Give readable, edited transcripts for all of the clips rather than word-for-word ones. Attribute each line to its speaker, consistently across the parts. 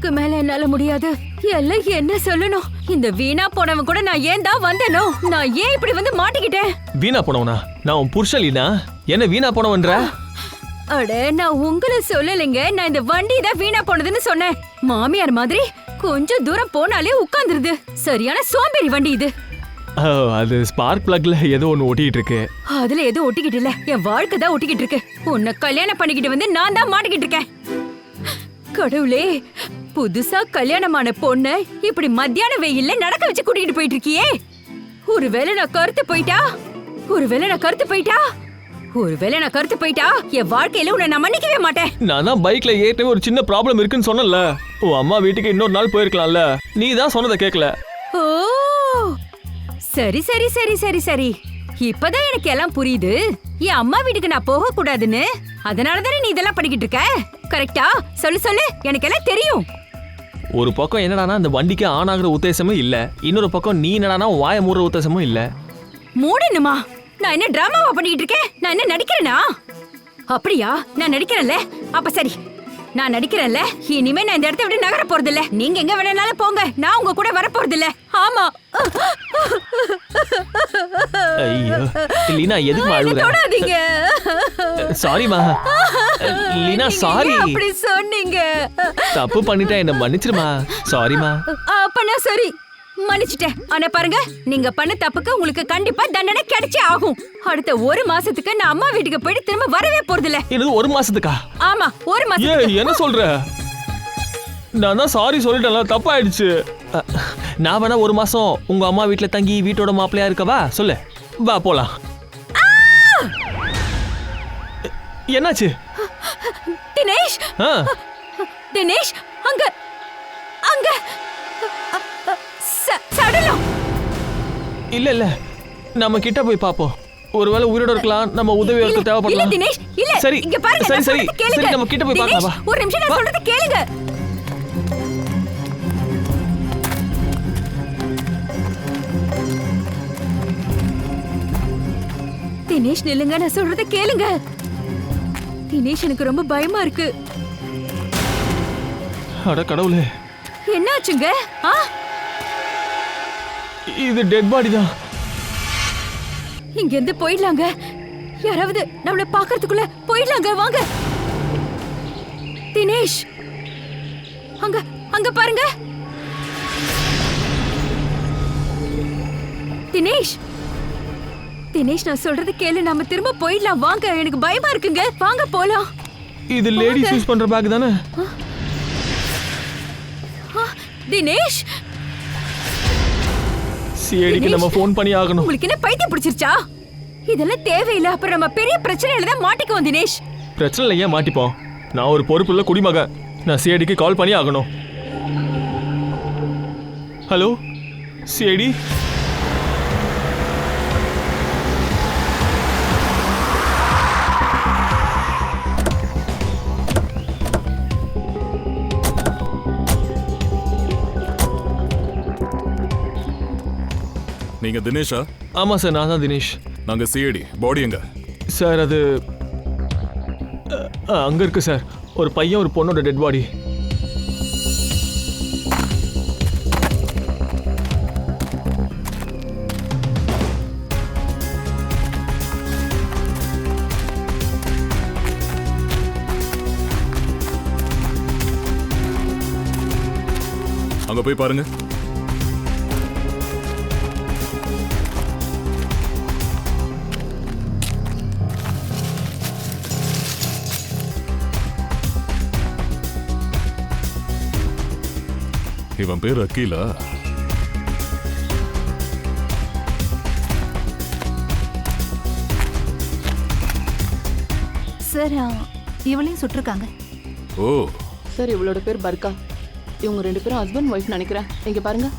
Speaker 1: இதுக்கு மேல என்னால முடியாது. எல்லாம் என்ன சொல்லணும்? இந்த வீணா போனவன் கூட நான் ஏன் தான் வந்தேனோ? நான் ஏன் இப்படி வந்து மாட்டிக்கிட்டேன்?
Speaker 2: வீணா போனவனா? நான் உன் புருஷன் லீனா. என்ன வீணா போனவன்ற?
Speaker 1: அட, நான் உங்களை சொல்லலைங்க. நான் இந்த வண்டி தான் வீணா போனதுன்னு சொன்னேன். மாமியார் மாதிரி கொஞ்சம் தூரம் போனாலே உட்கார்ந்துருது. சரியான சோம்பேறி வண்டி இது.
Speaker 2: அது ஸ்பார்க் பிளக்ல ஏதோ ஒன்னு ஒட்டிட்டு இருக்கு.
Speaker 1: அதுல எதுவும் ஒட்டிக்கிட்டு இல்ல, என் வாழ்க்கை தான் ஒட்டிக்கிட்டு இருக்கு. உன்னை கல்யாணம் பண்ணிக்கிட்டு வந்து நான் தான் மாட்டிக்கிட்டு இருக்கேன். கடவுளே, புதுசா கல்யாணமான பொண்ண இப்படி மத்தியான வெயில்ல நடக்க வச்சு கூட்டிட்டு போயிட்டு இருக்கியே. ஒருவேளை நான் கருத்து போயிட்டா என் வாழ்க்கையில உன்னை நான் மன்னிக்கவே மாட்டேன்.
Speaker 2: நான் தான் பைக்ல ஏற்கனவே ஒரு சின்ன ப்ராப்ளம் இருக்குன்னு சொன்னல. உன் அம்மா வீட்டுக்கு இன்னொரு நாள் போயிருக்கலாம்ல. நீ தான் சொன்னதை கேட்கல.
Speaker 1: ஓ, சரி சரி சரி சரி சரி, இப்பதான் எனக்கு எல்லாம் புரியுது. என் அம்மா வீட்டுக்கு நான் போக கூடாதுன்னு. அதனாலதானே நீ இதெல்லாம் பண்ணிக்கிட்டு இருக்க. கரெக்டா? சொல்லு சொல்லு, எனக்கு எல்லாம் தெரியும்.
Speaker 2: ஒரு பக்கம் என்னடானா அந்த வண்டிக்கு ஆன் ஆகுற உத்தேசமும் இல்ல, இன்னொரு பக்கம் நீ என்னடானா வாய மூடுற உத்தேசமும் இல்ல.
Speaker 1: மூடணுமா? நான் என்ன டிராமாவா பண்ணிக்கிட்டு இருக்கேன்? நான் என்ன நடிக்கிறேனா? அப்படியா? நான் நடிக்கிறேன்ல. அப்ப சரி, நான் நடிக்கிறேன்ல. இனிமே நான் இந்த இடத்த விட்டு நகர போறது இல்ல. நீங்க எங்க வேணாலும் போங்க, நான் உங்க கூட வர போறது இல்ல. ஆமா.
Speaker 2: ஐயோ லீனா, எதுக்கு அழுகுற?
Speaker 1: தொடாதீங்க.
Speaker 2: சாரிமா லீனா, சாரி.
Speaker 1: அப்படி சொன்னீங்க.
Speaker 2: தப்பு பண்ணிட்டா என்ன மன்னிச்சிருமா. சாரிமா.
Speaker 1: அப்பனா சரி, மன்னிச்சிட்டேன். ஆனா பாருங்க, நீங்க பண்ண தப்புக்கு உங்களுக்கு கண்டிப்பா தண்டனை கிடைச்சே ஆகும். அடுத்த ஒரு மாசத்துக்கு நான் அம்மா வீட்டுக்கு போயிட்டு திரும்ப வரவே போறது இல்ல.
Speaker 2: இது ஒரு மாசத்துக்கா?
Speaker 1: ஆமா, ஒரு மாசம்.
Speaker 2: ஏய், என்ன சொல்ற? நான் தான் சாரி சொல்லிட்டேன்ல, தப்பாயிடுச்சு. நான் வேணா ஒரு மாசம் உங்க அம்மா வீட்டுல தங்கி வீட்டோட மாப்பிள்ளையா இருக்கவா? சொல்லு, வா போலாம். என்னாச்சு
Speaker 1: தினேஷ்? தினேஷ், அங்க அங்க சடலம்.
Speaker 2: இல்ல இல்ல, நம்ம கிட்ட போய் பாப்போம். ஒருவேளை உயிரோட இருக்கலாம், நம்ம உதவி எடுக்க தேவைப்படலாம்.
Speaker 1: இல்ல தினேஷ், இல்ல.
Speaker 2: சரி,
Speaker 1: இங்க பாருங்க.
Speaker 2: சரி சரி சரி, நம்ம கிட்ட போய் பார்க்கலாம். வா,
Speaker 1: ஒரு நிமிஷம் நான் சொல்றத கேளுங்க. தினேஷ் நில்லுங்க, நான் சொல்றத கேளுங்க. தினேஷ், எனக்கு ரொம்ப பயமா இருக்கு.
Speaker 2: அட கடவுளே,
Speaker 1: என்னாச்சுங்க?
Speaker 2: இது டெட் பாடி தான்.
Speaker 1: இங்க இருந்து போயிடலாங்க. யாராவது நம்மள பாக்குறதுக்குள்ள போயிடலாங்க. வாங்க தினேஷ், அங்க அங்க பாருங்க. தினேஷ், தினேஷ், நான் சொல்றது கேளு. நாம திரும்ப போயிடலாம். வாங்க, எனக்கு பயமா இருக்குங்க. வாங்க போலாம்.
Speaker 2: இது லேடிஸ் யூஸ் பண்ற பேக் தானே?
Speaker 1: தினேஷ்,
Speaker 2: சிஐடிக்கு நம்ம ஃபோன் பண்ணி ஆகணும்.
Speaker 1: உங்களுக்கு என்ன பைத்தியம் பிடிச்சிருச்சா? இதெல்லாம் தேவையில்லை. அப்புறம் நம்ம பெரிய பிரச்சனையில தான் மாட்டிக்குவோம். தினேஷ்,
Speaker 2: பிரச்சனை ஏன் மாட்டிப்போம்? நான் ஒரு பொறுப்புள்ள குடிமகன். நான் சிஐடிக்கு கால் பண்ணி ஆகணும். Hello CID.
Speaker 3: நீங்க தினேஷா?
Speaker 2: ஆமா சார், நான் தான் தினேஷ்.
Speaker 3: நாங்க சிஐடி. பாடி எங்க?
Speaker 2: சார் அது அங்க இருக்கு சார். ஒரு பையன் ஒரு பொண்ணோட டெட் பாடி.
Speaker 3: அங்க போய் பாருங்க. இவன் பேர் அக்கீலா.
Speaker 4: சார், இவளையும் சுட்டிருக்காங்க.
Speaker 3: ஓ
Speaker 5: சார், இவளோட பேர் பர்கா. இவங்க 2 பேரும் ஹஸ்பண்ட் ஒய்ஃப் நினைக்கிறேன். இங்க பாருங்க.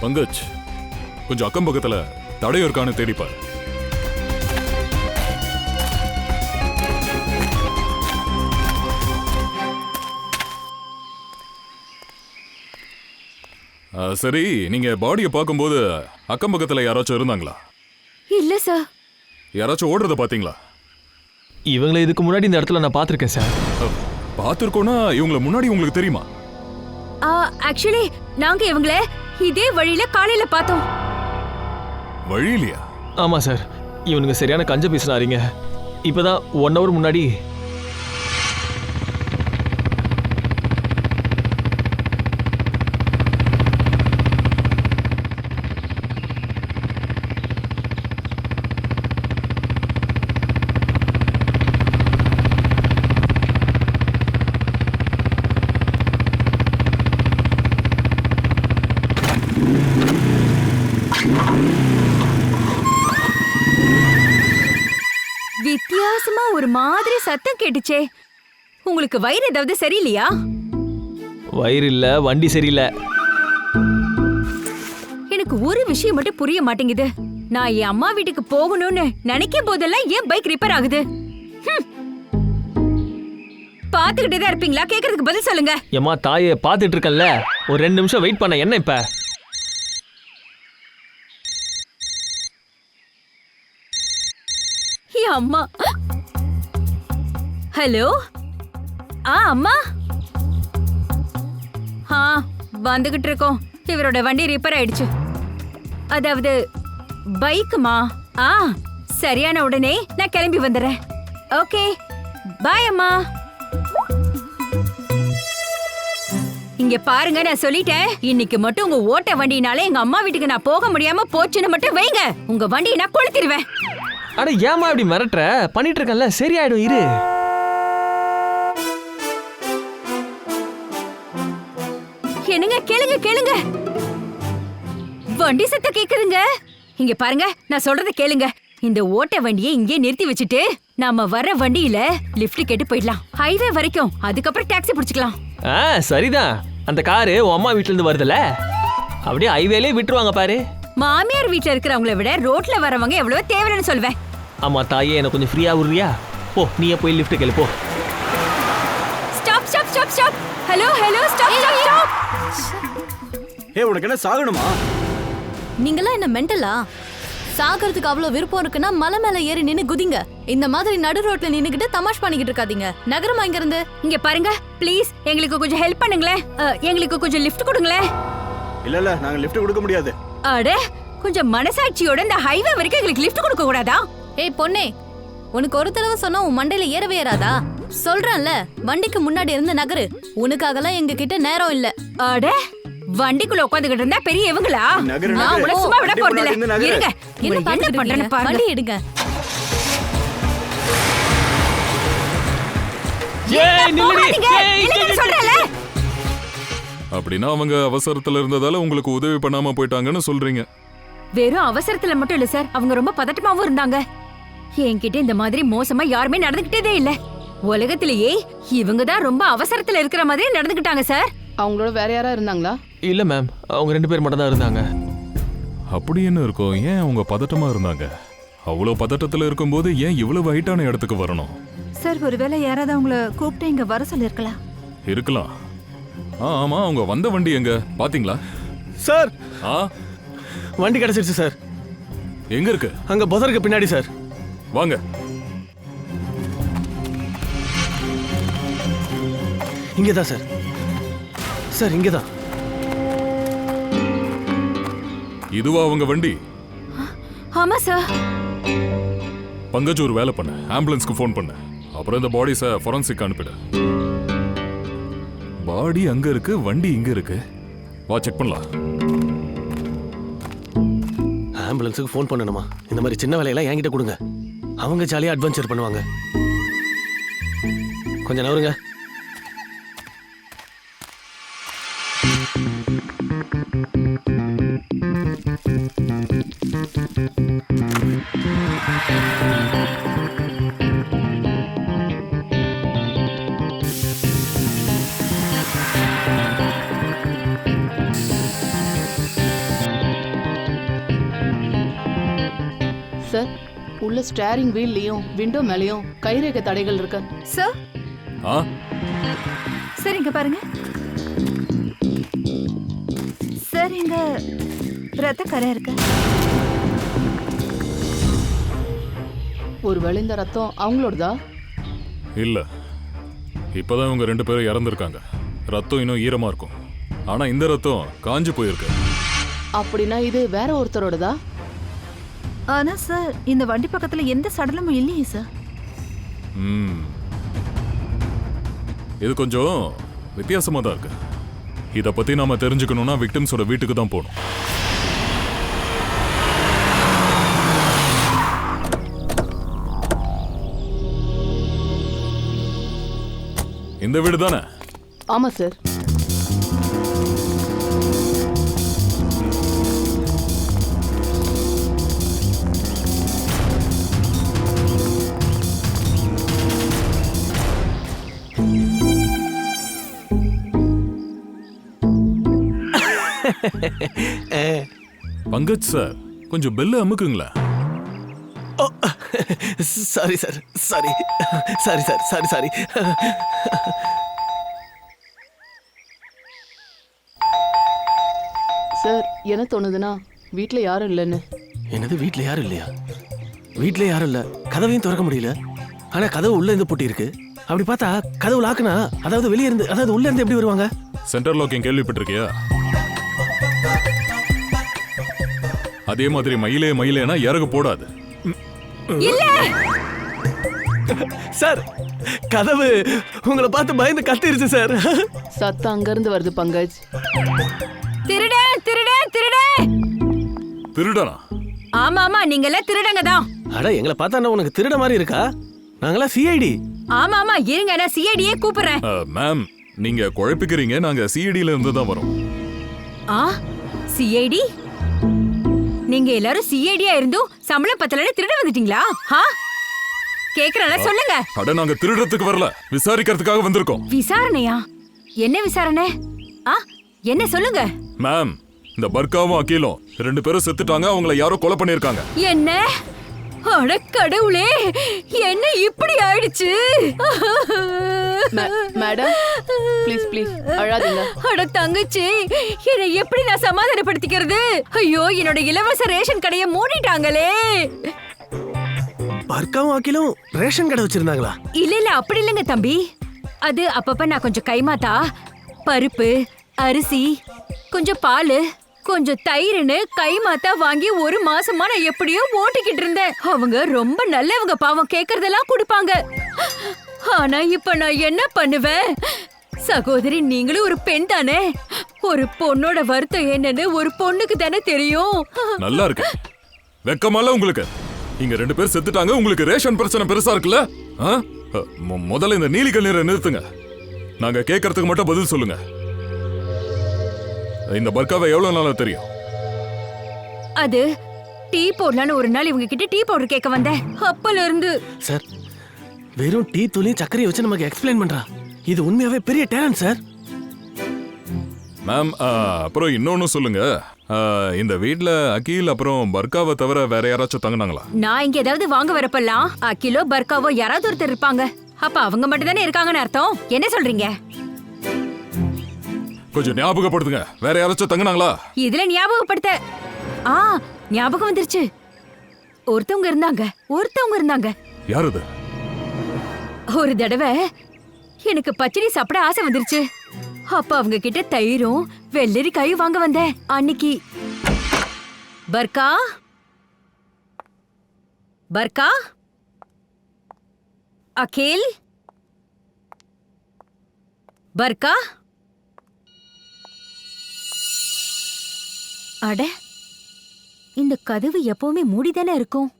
Speaker 3: பங்கஜ், கொஞ்சம் அக்கம் பக்கத்துல தடையும் இருக்கான்னு தேடிப்பார். சரி, நீங்க பாடியை பார்க்கும்போது அக்கம் பக்கத்துல யாராச்சும் இருந்தாங்களா?
Speaker 1: இல்ல சார்.
Speaker 3: யாராச்சும் ஓடுறத பாத்தீங்களா?
Speaker 2: இவங்களை இதுக்கு முன்னாடி இந்த இடத்துல நான் பார்த்திருக்கேன் சார்.
Speaker 3: பார்த்திருக்கோம்னா இவங்கள முன்னாடி உங்களுக்கு தெரியுமா?
Speaker 1: ஆக்சுவலி நாங்க இவங்கள இதே வழியில காலையில பார்த்தோம்.
Speaker 3: வழியிலையா?
Speaker 2: ஆமா சார், இவனுங்க சரியான கஞ்ச பேசுனாருங்க. இப்பதான் 1 hour முன்னாடி
Speaker 1: வித்தியாசமா ஒரு மாதிரி சத்தம் கேட்டுச்சே. உங்களுக்கு வயிறு ஏதாவது சரியில்லையா?
Speaker 2: வயிறு இல்ல, வண்டி சரியில்லை.
Speaker 1: எனக்கு ஒரு விஷயம் மட்டும் புரிய மாட்டேங்குது. நான் என் அம்மா வீட்டுக்கு போகணும்னு நினைக்கும் போதெல்லாம் ஏன் பைக் ரிப்பேர் ஆகுது? பாத்துக்கிட்டே தான் இருப்பீங்களா? கேக்குறதுக்கு பதில் சொல்லுங்க.
Speaker 2: ஏமா தாயை பார்த்துட்டு இருக்கேன்ல, ஒரு 2 நிமிஷம் வெயிட் பண்ண. என்ன இப்ப?
Speaker 1: அம்மா. ஹலோ. அம்மா. வந்துகிட்டு இருக்கோம். இவரோட வண்டி ரிப்பேர் ஆயிடுச்சு. அதாவது பைக்குமா? சரியான உடனே நான் கிளம்பி வந்துடுறேன். ஓகே, பாய் அம்மா. இங்க பாருங்க, நான் சொல்லிட்டேன். இன்னைக்கு மட்டும் உங்க ஓட்ட வண்டினால எங்க அம்மா வீட்டுக்கு நான் போக முடியாம போச்சுன்னு மட்டும் வைங்க. உங்க வண்டியை நான் கொளுத்திடுவேன்.
Speaker 2: அட ஏமா இப்படி மிரட்டுற? பண்ணிட்டு இருக்கேன்ல, சரியாயிடும், இரு.
Speaker 1: என்னங்க, கேளுங்க கேளுங்க. வண்டி சத்தம் கேக்குதுங்க. இங்க பாருங்க, நான் சொல்றத கேளுங்க. இந்த ஓட்ட வண்டியை இங்கே நிறுத்தி வச்சுட்டு நாம வர வண்டியில லிஃப்ட் கேட்டு போயிடலாம். ஹைவே வரைக்கும். அதுக்கப்புறம் டாக்ஸி பிடிச்சுக்கலாம்.
Speaker 2: சரிதான். அந்த காரு உன் அம்மா வீட்டுல இருந்து வருதுல, அப்படியே ஹைவேலே விட்டுருவாங்க பாரு.
Speaker 1: மாமியார் வீட்டுல இருக்கிறவங்கள விட ரோட்ல வரவங்க எவ்வளவு தேவைன்னு சொல்வேன்.
Speaker 2: ஆமா தாயே, எனக்கு கொஞ்சம் ஃப்ரீயா விடுறியா? போ, நீயே போய் லிஃப்ட் கேளு, போ.
Speaker 1: Stop stop stop stop. Hello hello, stop stop stop.
Speaker 6: உனக்கு என்ன சாகணுமா?
Speaker 4: நீங்களாம் என்ன மென்டலா? சாகிறதுக்கு அவ்வளவு விருப்பம் இருக்குன்னா மலை மேல ஏறி நின்னு குதிங்க. இந்த மாதிரி நடு ரோட்ல நின்னுகிட்டு தமாஷ் பண்ணிக்கிட்டு இருக்காதீங்க. நகரமா இங்க இருந்து.
Speaker 1: இங்க பாருங்க, ப்ளீஸ் எங்களுக்கு கொஞ்சம் ஹெல்ப் பண்ணுங்களேன். எங்களுக்கு கொஞ்சம் லிஃப்ட் கொடுங்களேன்.
Speaker 6: இல்ல நாங்க லிஃப்ட் கொடுக்க முடியாது.
Speaker 1: அட, கொஞ்சம் மனசாட்சியோட இந்த ஹைவே வரைக்கும் எங்களுக்கு லிஃப்ட் கொடுக்க கூடாதா?
Speaker 4: ஏய் பொண்ணே, உனக்கு ஒரு தடவை சொன்னா உன் மண்டையில ஏறவே ஏறாதா? சொல்றேன்ல, வண்டிக்கு முன்னாடி இருந்து நகரு. உனக்காகலாம் எங்க கிட்ட நேரம் இல்ல.
Speaker 1: அட, வண்டிக்குள்ள உட்காந்துக்கிட்டு இருந்தா பெரிய இவங்களா?
Speaker 6: நகரு,
Speaker 1: நான்
Speaker 6: நகரு.
Speaker 1: உங்களை சும்மா விட
Speaker 6: வண்டி
Speaker 1: போறது இல்ல.
Speaker 6: முன்னாடி நகரு.
Speaker 1: இருங்க,
Speaker 4: என்ன
Speaker 1: என்ன
Speaker 4: பண்ணிட்டு
Speaker 1: பண்றேன்னு
Speaker 4: இருக்கீங்க?
Speaker 1: பாருங்க.
Speaker 4: வண்டி எடுங்க.
Speaker 2: ஏய் நில்லுடி.
Speaker 1: போகாதீங்க, இல்லைன்னு சொல்றேன்ல.
Speaker 3: அப்படின்னா அவங்க அவசரத்துல இருந்ததால உங்களுக்கு உதவி பண்ணாம போயிட்டாங்கன்னு சொல்றீங்க.
Speaker 1: வெறும் அவசரத்துல மட்டும் இல்ல சார், அவங்க ரொம்ப பதட்டமாவும் இருந்தாங்க. என்கிட்ட இந்த மாதிரி மோசமா யாருமே நடந்துக்கிட்டதே இல்ல. உலகத்திலேயே இவங்க தான் ரொம்ப அவசரத்துல இருக்கிற மாதிரி நடந்துக்கிட்டாங்க சார்.
Speaker 5: அவங்களோட வேற யாரா இருந்தாங்களா?
Speaker 2: இல்ல மேம், அவங்க 2 பேர் மட்டும் தான் இருந்தாங்க.
Speaker 3: அப்படி என்ன இருக்கும்? ஏன் அவங்க பதட்டமா இருந்தாங்க? அவ்வளவு பதட்டத்துல இருக்கும்போது ஏன் இவ்வளவு ஹைட்டான இடத்துக்கு வரணும்?
Speaker 4: சார், ஒருவேளை யாராவது அவங்கள கூப்பிட்டு இங்க வர சொல்லிருக்கலாம்.
Speaker 3: இருக்கலாம். ஆமா, அவங்க வந்த வண்டி எங்க பாத்தீங்களா?
Speaker 6: சார்,
Speaker 2: வண்டி கிடைச்சிருச்சு சார்.
Speaker 3: எங்க இருக்கு?
Speaker 2: அங்க பசருக்கு பின்னாடி சார்.
Speaker 3: வாங்க.
Speaker 2: இங்கதான் சார். சார் இங்கதான்.
Speaker 3: இதுவா அவங்க வண்டி?
Speaker 1: ஆமா சார்.
Speaker 3: பங்கஜ் ஒரு வேலை பண்ண, ஆம்புலன்ஸ்க்கு ஃபோன் பண்ண. அப்புறம் இந்த பாடிஸை ஃபொரன்சிக் அனுப்பிடு. பாடி அங்க இருக்கு, வண்டி இங்க இருக்கு. வா செக் பண்ணலாம்.
Speaker 7: ஆம்புலன்ஸுக்கு ஃபோன் பண்ணணுமா? இந்த மாதிரி சின்ன வேலையெல்லாம் என்கிட்ட கொடுங்க. அவங்க ஜாலியாக அட்வென்ச்சர் பண்ணுவாங்க. கொஞ்சம் நவருங்க.
Speaker 5: சார், உள்ள ஸ்டேரிங் வீல்லயும் விண்டோ மேலயும் கைரேகை தடைகள் இருக்கு.
Speaker 4: சார்,
Speaker 3: ஆ,
Speaker 4: சார் இங்க பாருங்க. சார், இங்க ரத்த கரை இருக்கு.
Speaker 5: ஒருவேளை இந்த ரத்தம் அவங்களோடதா?
Speaker 3: இல்ல, இப்பதான் இவங்க 2 பேரும் இறந்துருக்காங்க. ரத்தம் இன்னும் ஈரமா இருக்கும். ஆனா இந்த ரத்தம் காஞ்சு போயிருக்கு.
Speaker 5: அப்படின்னா இது வேற ஒருத்தரோடதா?
Speaker 8: ஆனா சார் இந்த வண்டி பக்கத்துல எந்த சடலமும் இல்லையே சார்.
Speaker 3: இது கொஞ்சம் வித்தியாசமா தான் இருக்கு. இத பத்தி நாம தெரிஞ்சுக்கணும்னா விக்டிம்ஸோட வீட்டுக்கு தான் போகணும். இந்த வீடு தானே?
Speaker 5: ஆமா சார்.
Speaker 3: பங்கஜ் சார், கொஞ்சம் பெல்ல அமுக்குங்களா?
Speaker 7: Sorry sir, sorry sorry sir, sorry sorry.
Speaker 5: Sir என்ன தோணுதுன்னா வீட்ல யாரும் இல்லைன்னு.
Speaker 7: என்னது வீட்ல யாரும் இல்லையா? வீட்ல யாரும் இல்ல, கதவையும் திறக்க முடியல. ஆனா கதவு உள்ள இருந்து பூட்டி இருக்கு. அப்படி பார்த்தா கதவு லாக்குனா, அதாவது வெளியே இருந்து, அதாவது உள்ள இருந்து எப்படி வருவாங்க?
Speaker 3: சென்டர் லாக்கிங் கேள்விப்பட்டிருக்கியா? அதே மாதிரி மயிலே மயிலேனா இறகு போடாது.
Speaker 7: சார் கதவு உங்களை பார்த்து பயந்து கத்திருச்சு சார்.
Speaker 5: சத்தம் அங்க இருந்து வருது பங்கஜ்.
Speaker 1: திருட திருட திருட.
Speaker 3: திருடனா?
Speaker 1: ஆமா ஆமா, நீங்க எல்லாம் திருடங்க தான்.
Speaker 7: அட எங்களை பார்த்தா உனக்கு திருட மாதிரி இருக்கா? நாங்களா சிஐடி.
Speaker 1: ஆமா ஆமா, இருங்க நான் சிஐடியே கூப்பிடுறேன்.
Speaker 3: மேம், நீங்க குழப்பிக்கிறீங்க. நாங்க சிஐடில இருந்து தான் வரோம்.
Speaker 1: ஆ, சிஐடி? நீங்க எல்லாரும் சிஐடியா இருந்தும் சம்பளம் பத்தலன்னு திருட வந்துட்டீங்களா? கேக்குறல சொல்லுங்க.
Speaker 3: அட நாங்க திருடத்துக்கு வரல, விசாரிக்கிறதுக்காக வந்திருக்கோம்.
Speaker 1: விசாரணையா? என்ன விசாரணை? என்ன சொல்லுங்க.
Speaker 3: மேம், இந்த பர்காவும் அகிலும் 2 பேரும் செத்துட்டாங்க. அவங்கள யாரோ கொலை பண்ணிருக்காங்க.
Speaker 1: என்ன? அட கடவுளே, என்ன இப்படி ஆயிடுச்சு?
Speaker 5: மேடம் ப்ளீஸ் ப்ளீஸ் அழாதீங்க.
Speaker 1: அட தங்கச்சி, என்னை எப்படி நான் சமாதானப்படுத்திக்கிறது? ஐயோ, என்னோட இலவச ரேஷன் கடையை மூடிட்டாங்களே.
Speaker 7: பர்காவும் அகிலும் ரேஷன் கடை வச்சிருந்தாங்களா?
Speaker 1: இல்ல இல்ல, அப்படி இல்லைங்க தம்பி. அது அப்பப்ப நான் கொஞ்சம் கைமாத்தா பருப்பு, அரிசி, கொஞ்சம் பால், கொஞ்சம் தயிர்னு கைமாத்தா வாங்கி 1 மாசமா நான் எப்படியோ ஓட்டிக்கிட்டு இருந்தேன். அவங்க ரொம்ப நல்லவங்க, பாவம், கேக்குறதெல்லாம் கொடுப்பாங்க. ஆனா இப்ப நான் என்ன பண்ணுவேன்? சகோதரி, நீங்களும் ஒரு பெண் தானே. ஒரு பொண்ணோட வருத்தம் என்னன்னு ஒரு பொண்ணுக்கு தானே தெரியும்.
Speaker 3: நல்லா இருக்கு. வெக்கமால உங்களுக்கு? இங்க 2 பேர் செத்துட்டாங்க, உங்களுக்கு ரேஷன் பிரச்சனை பெருசா இருக்குல்ல? முதல்ல இந்த நீலிக்கல் நீரை நிறுத்துங்க. நாங்க கேட்கறதுக்கு மட்டும் பதில் சொல்லுங்க. இந்த பர்காவை எவ்வளவு நாளா தெரியும்?
Speaker 1: அது டீ போடலான்னு ஒரு நாள் இவங்க கிட்ட டீ பவுடர் கேட்க வந்தேன். அப்பல இருந்து.
Speaker 7: சார், வெறும் டீ தூளையும் சர்க்கரையை வச்சு நமக்கு எக்ஸ்பிளைன் பண்றா. இது உண்மையாவே பெரிய டேலண்ட் சார்.
Speaker 3: மேம், அப்புறம் இன்னொன்னு சொல்லுங்க. இந்த வீட்ல அகில் அப்புறம் பர்காவை தவிர வேற யாராச்சும் தங்கினாங்களா?
Speaker 1: நான் இங்க ஏதாவது வாங்க வரப்பெல்லாம் அகிலோ பர்காவோ யாராவது ஒருத்தர் இருப்பாங்க. அப்ப அவங்க மட்டும் தானே இருக்காங்கன்னு அர்த்தம். என்ன சொல்றீங்க?
Speaker 3: கொஞ்சம் ஞாபகப்படுத்துங்க. வேற யாராச்சும் தங்கினாங்களா?
Speaker 1: இதுல ஞாபகப்படுத்த ஞாபகம் வந்துருச்சு. ஒருத்தவங்க இருந்தாங்க.
Speaker 3: யார் அது?
Speaker 1: ஒரு தடவை எனக்கு பச்சடி சாப்பிட ஆசை வந்துருச்சு. அப்ப அவங்க கிட்ட தயிரும் வெள்ளரிக்காயும் வாங்க வந்தேன். அன்னைக்கு பர்கா பர்கா அகில் பர்கா. அட, இந்த கதவு எப்பவுமே மூடிதானே இருக்கும்.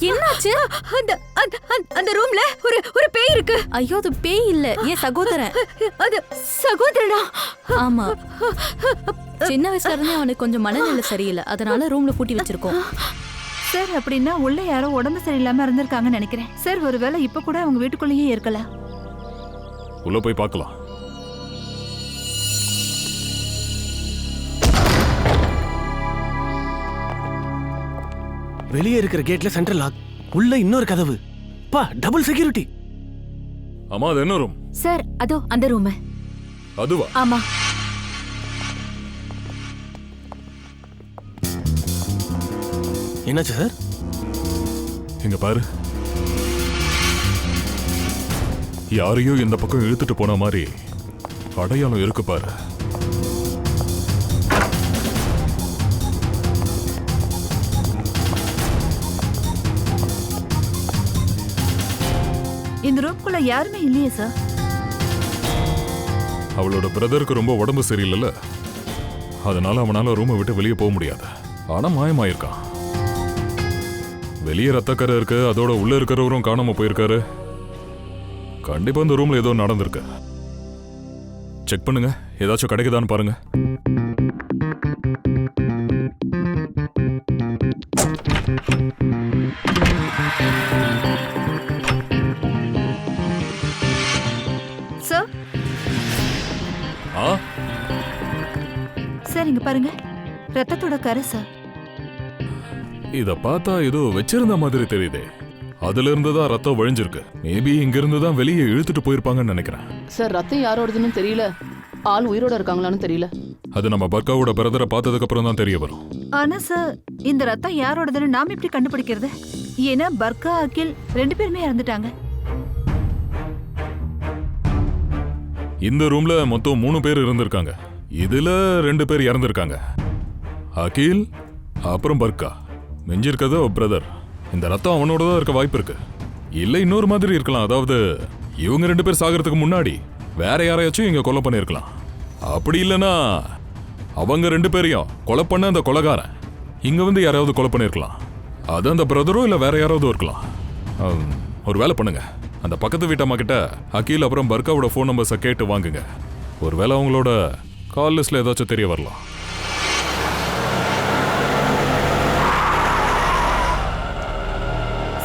Speaker 4: என்னாச்சு?
Speaker 1: அந்த ரூம்ல ஒரு பேய் இருக்கு.
Speaker 4: ஐயோ, அது பேய் இல்ல, என் சகோதரன்.
Speaker 1: அது சகோதரனா?
Speaker 4: ஆமா, சின்ன வயசுல இருந்தே அவனுக்கு கொஞ்சம் மனநிலை சரியில்லை, அதனால ரூம்ல பூட்டி வச்சிருக்கோம்.
Speaker 8: சார் அப்படின்னா உள்ள யாரோ உடம்பு சரியில்லாம இருந்திருக்காங்கன்னு நினைக்கிறேன் சார். ஒருவேளை இப்ப கூட அவங்க வீட்டுக்குள்ளேயே இருக்கலாம்.
Speaker 3: உள்ள போய் பார்க்கலாம்.
Speaker 7: வெளியே இருக்கிற கேட்ல சென்ட்ரல் லாக், உள்ள இன்னொரு கதவு. பா, டபுள் செக்யூரிட்டி.
Speaker 3: அம்மா, அது என்ன ரூம்?
Speaker 1: சார் அதோ அந்த ரூம்.
Speaker 3: அதுவா?
Speaker 1: ஆமா.
Speaker 7: என்னாச்சு சார்?
Speaker 3: இங்க பாரு, யாரையோ இந்த பக்கம் இழுத்துட்டு போன மாதிரி அடையாளம் இருக்கு பாரு.
Speaker 8: இந்த ரூம்குள்ள யாருமே இல்லையே சார்.
Speaker 3: அவளோட பிரதருக்கு ரொம்ப உடம்பு சரியில்லைல்ல, அதனால அவனால ரூமை விட்டு வெளியே போக முடியாது. ஆனா மாயமாயிருக்கான். வெளியே ரத்தக்கரை இருக்கு, அதோட உள்ள இருக்கிறவரும் காணாம போயிருக்காரு. கண்டிப்பா இந்த ரூம்ல ஏதோ நடந்திருக்கு. செக் பண்ணுங்க, ஏதாச்சும் கிடைக்குதான்னு பாருங்க.
Speaker 8: சார்
Speaker 3: ஆ,
Speaker 8: சார் இங்க பாருங்க, ரத்தத்தோட கரை சார்.
Speaker 3: இத பார்த்தா ஏதோ வச்சிருந்த மாதிரி தெரியுதே. அதுல இருந்து தான் ரத்தம் வழிஞ்சிருக்கு. மேபி இங்க இருந்து தான் வெளியே இழுத்துட்டு போயிருப்பாங்கன்னு நினைக்கிறேன்.
Speaker 5: சார் ரத்தம் யாரோடதுன்னு தெரியல, ஆள் உயிரோட இருக்காங்களான்னு தெரியல.
Speaker 3: அது நம்ம பர்காவோட பிரதரை பார்த்ததுக்கு அப்புறம் தான் தெரிய வரும்.
Speaker 8: ஆனா சார் இந்த ரத்தம் யாரோடதுன்னு நாம எப்படி கண்டுபிடிக்கிறது? ஏன்னா பர்கா அகில் 2 பேருமே இறந்துட்டாங்க.
Speaker 3: இந்த ரூம்ல மொத்தம் 3 பேர் இருந்திருக்காங்க. இதுல 2 பேர் இறந்திருக்காங்க, அகில் அப்புறம் பர்கா. மிஞ்சிருக்கதோ பிரதர். இந்த ரத்தம் அவனோட தான் இருக்க வாய்ப்பு இருக்கு. இல்ல இன்னொரு மாதிரி இருக்கலாம். அதாவது இவங்க 2 பேர் சாகிறதுக்கு முன்னாடி வேற யாரையாச்சும் இங்க கொலை பண்ணிருக்கலாம். அப்படி இல்லைன்னா அவங்க 2 பேரையும் கொலை பண்ண அந்த கொலைகாரன் இங்க வந்து யாராவது கொலை பண்ணிருக்கலாம். அது அந்த பிரதரோ இல்ல வேற யாராவது இருக்கலாம். ஒரு வேலை பண்ணுங்க, அந்த பக்கத்து வீட்டம்மா கிட்ட அகில் அப்புறம் பர்காவோட ஃபோன் நம்பர்ஸை கேட்டு வாங்குங்க. ஒருவேளை அவங்களோட கால் லிஸ்ட்ல ஏதாச்சும் தெரிய வரலாம்.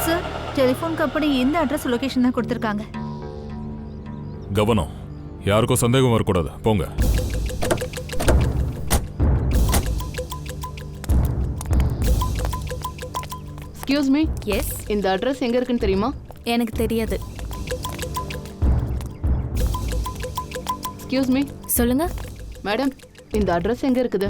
Speaker 8: சார் டெலிபோன் கம்பெனி இந்த அட்ரஸ் லொகேஷன் தான் கொடுத்திருக்காங்க.
Speaker 3: கவனம், யாருக்கும் சந்தேகம் வரக்கூடாது. போங்க.
Speaker 5: Excuse me.
Speaker 4: எஸ்,
Speaker 5: இந்த அட்ரஸ் எங்க இருக்குன்னு தெரியுமா?
Speaker 4: எனக்கு தெரியாது.
Speaker 5: Excuse me.
Speaker 4: சொல்லுங்க.
Speaker 5: மேடம், இந்த அட்ரஸ் எங்க இருக்குது?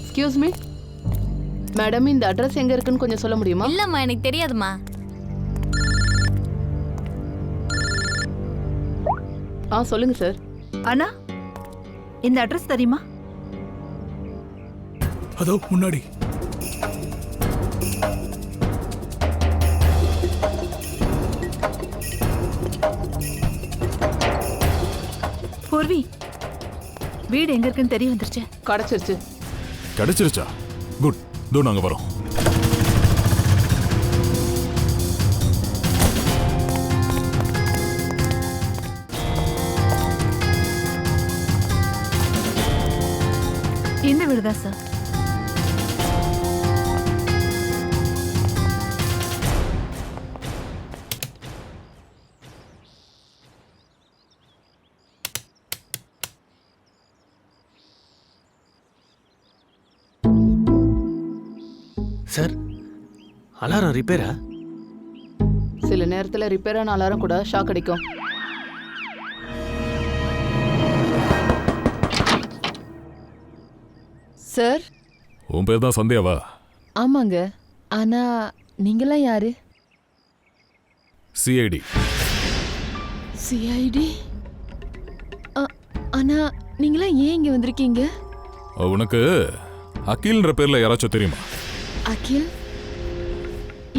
Speaker 5: எக்ஸ்கியூஸ் மீ மேடம், இந்த அட்ரஸ் எங்க இருக்குன்னு கொஞ்சம் சொல்ல முடியுமா?
Speaker 4: இல்லம்மா, எனக்கு தெரியாதுமா.
Speaker 5: சொல்லுங்க சார்.
Speaker 8: அண்ணா இந்த அட்ரஸ் தெரியுமா?
Speaker 6: அதோ முன்னாடி.
Speaker 8: பூர்வி, வீடு எங்க இருக்குன்னு தெரிய வந்துருச்சு.
Speaker 5: கிடைச்சிருச்சு.
Speaker 3: கிடைச்சிருச்சா? குட். இதோ நாங்க வரோம்.
Speaker 8: இந்த வீடு தான் சார்.
Speaker 7: Sir, alarm ரிப்பேரா?
Speaker 5: சில நேரத்துல ரிப்பேர் ஆன அலாரம் கூட ஷாக் அடிக்கும்.
Speaker 9: சார்.
Speaker 3: உன் பேர் தான் சந்தியாவா?
Speaker 9: ஆமாங்க. ஆனா நீங்களாம் யாரு?
Speaker 3: சிஐடி.
Speaker 9: சிஐடி? ஆனா நீங்களாம் ஏன் இங்க வந்திருக்கீங்க?
Speaker 3: உனக்கு அகில்ன்ற பேர்ல யாராச்சும் தெரியுமா?
Speaker 9: அகில்?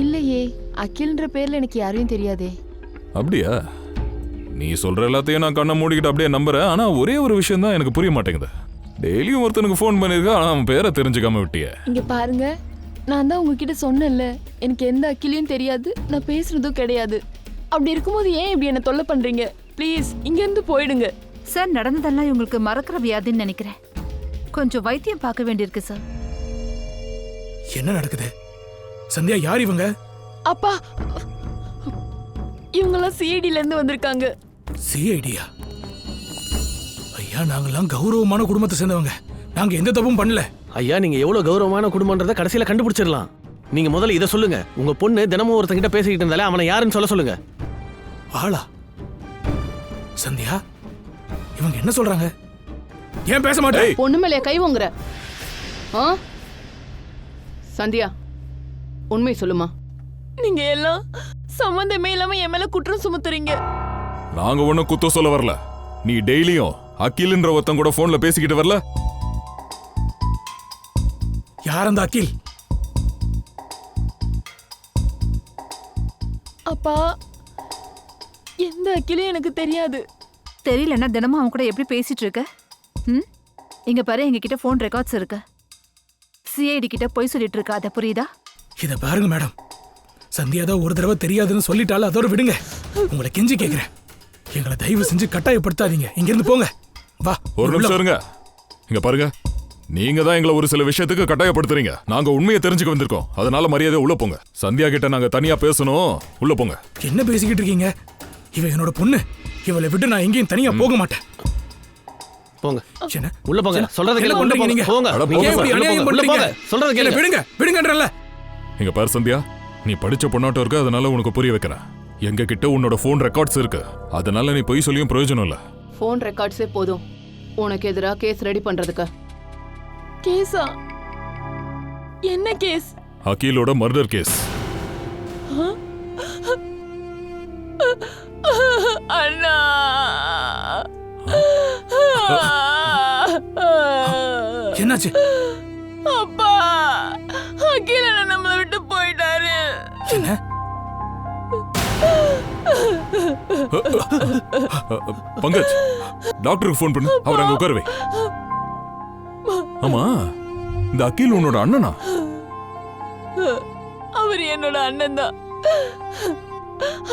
Speaker 9: இல்லையே, அகில்ன்ற பேர்ல எனக்கு யாரையும் தெரியாதே.
Speaker 3: அப்படியா? நீ சொல்ற எல்லாத்தையும் நான் கண்ணை மூடிக்கிட்டு அப்படியே நம்புறேன். ஆனா ஒரே ஒரு விஷயம் தான் எனக்கு புரிய மாட்டேங்குது. டெய்லியும் ஒருத்தனுக்கு ஃபோன் பண்ணிருக்கா, ஆனா அவன் பேரை தெரிஞ்சுக்காம விட்டிய.
Speaker 9: இங்க பாருங்க, நான் தான் உங்ககிட்ட சொன்னேன்ல, எனக்கு எந்த அகிலையும் தெரியாது, நான் பேசுறதும் கிடையாது. அப்படி இருக்கும்போது ஏன் இப்படி என்ன தொல்லை பண்றீங்க? ப்ளீஸ் இங்க இருந்து போயிடுங்க.
Speaker 8: சார் நடந்ததெல்லாம் இவங்களுக்கு மறக்கிற வியாதின்னு நினைக்கிறேன். கொஞ்சம் வைத்தியம் பார்க்க வேண்டியிருக்கு சார்.
Speaker 10: என்ன நடக்குது? சந்தியா, யார் இவங்க?
Speaker 9: அப்பா, இவங்கெல்லாம் சிஐடில இருந்து வந்திருக்காங்க.
Speaker 10: சிஐடியா? ஐயா, நாங்கெல்லாம் கௌரவமான குடும்பத்தை சேர்ந்தவங்க. நாங்க எந்த தப்பும் பண்ணல.
Speaker 7: ஐயா, நீங்க எவ்வளவு கௌரவமான குடும்பம்ன்றத கடைசியில கண்டுபிடிச்சிடலாம். நீங்க முதல்ல இதை சொல்லுங்க. உங்க பொண்ணு தினமும் ஒருத்தங்கிட்ட பேசிக்கிட்டு இருந்தாலே அவனை யாருன்னு சொல்லுங்க.
Speaker 10: ஆளா? சந்தியா, இவங்க என்ன சொல்றாங்க? ஏன் பேச மாட்டேன்?
Speaker 5: பொண்ணு மேலே கை வாங்குற? சந்தியா, உண்மை சொல்லுமா.
Speaker 9: நீங்க எல்லாம் சம்பந்தமே இல்லாம என் மேல குற்றம் சுமத்துறீங்க.
Speaker 3: நாங்க ஒண்ணும் குத்தம் சொல்ல வரல. நீ டெய்லியும் அகில்ன்ற ஒருத்தன் கூட போன்ல பேசிக்கிட்டு வரல?
Speaker 10: யார் அந்த அகில்?
Speaker 9: அப்பா, எந்த அகிலும் எனக்கு தெரியாது.
Speaker 8: தெரியலன்னா தினமும் அவன் கூட எப்படி பேசிட்டு இருக்க? இங்க பாரு, எங்க கிட்ட போன் ரெக்கார்ட்ஸ் இருக்கு. சிஐடி கிட்ட போய் சொல்லிட்டு இருக்கா, அத புரியுதா?
Speaker 10: இத பாருங்க மேடம், சந்தியா தான் ஒரு தடவை தெரியாதுன்னு சொல்லிட்டாலும் அதோட விடுங்க. உங்களை கெஞ்சி கேக்குறேன், எங்களை தயவு செஞ்சு கட்டாயப்படுத்தாதீங்க. இங்க இருந்து போங்க. வா,
Speaker 3: ஒரு நிமிஷம் இருங்க. இங்க பாருங்க, நீங்க தான் எங்களை ஒரு சில விஷயத்துக்கு கட்டாயப்படுத்துறீங்க. நாங்க உண்மையை தெரிஞ்சுக்க வந்திருக்கோம். அதனால மரியாதை உள்ள போங்க. சந்தியா கிட்ட நாங்க தனியா பேசணும். உள்ள போங்க.
Speaker 10: என்ன பேசிக்கிட்டு இருக்கீங்க? இவ என்னோட பொண்ணு. இவளை விட்டு நான் எங்கேயும் தனியா போக மாட்டேன்.
Speaker 7: போங்க,
Speaker 10: என்ன?
Speaker 7: உள்ள போங்க. சொல்றது கேளு.
Speaker 10: பண்றீங்க நீங்க?
Speaker 7: போங்க.
Speaker 3: அட, போங்க
Speaker 10: ஏன் இப்படி
Speaker 3: சார்,
Speaker 10: அநியாயம்
Speaker 3: உள்ள
Speaker 10: பண்றீங்க?
Speaker 7: சொல்றது கேளு.
Speaker 10: விடுங்க, விடுங்கன்றல.
Speaker 3: இங்க பாரு சந்தியா, நீ படிச்ச பொண்ணாட்டம் இருக்கு. அதனால உனக்கு புரிய வைக்கிறேன். எங்க கிட்ட உன்னோட போன் ரெக்கார்ட்ஸ் இருக்கு. அதனால நீ பொய் சொல்லியும் பிரயோஜனம் இல்ல.
Speaker 5: போன் ரெக்கார்ட்ஸே போதும் உனக்கு எதிராக கேஸ் ரெடி பண்றதுக்கு.
Speaker 9: கேஸா? என்ன கேஸ்?
Speaker 3: அகிலோட மர்டர் கேஸ்.
Speaker 9: அண்ணா,
Speaker 10: என்னாச்சு?
Speaker 9: அப்பா, அகில் அண்ணா நம்மளை விட்டு போயிட்டாரு.
Speaker 10: என்ன?
Speaker 3: பங்கஜ், டாக்டருக்கு ஃபோன் பண்ணு. அவர் அங்க உட்காருவே. ஆமா, இந்த அகில் உன்னோட அண்ணனா?
Speaker 9: அவர் என்னோட அண்ணன் தான்.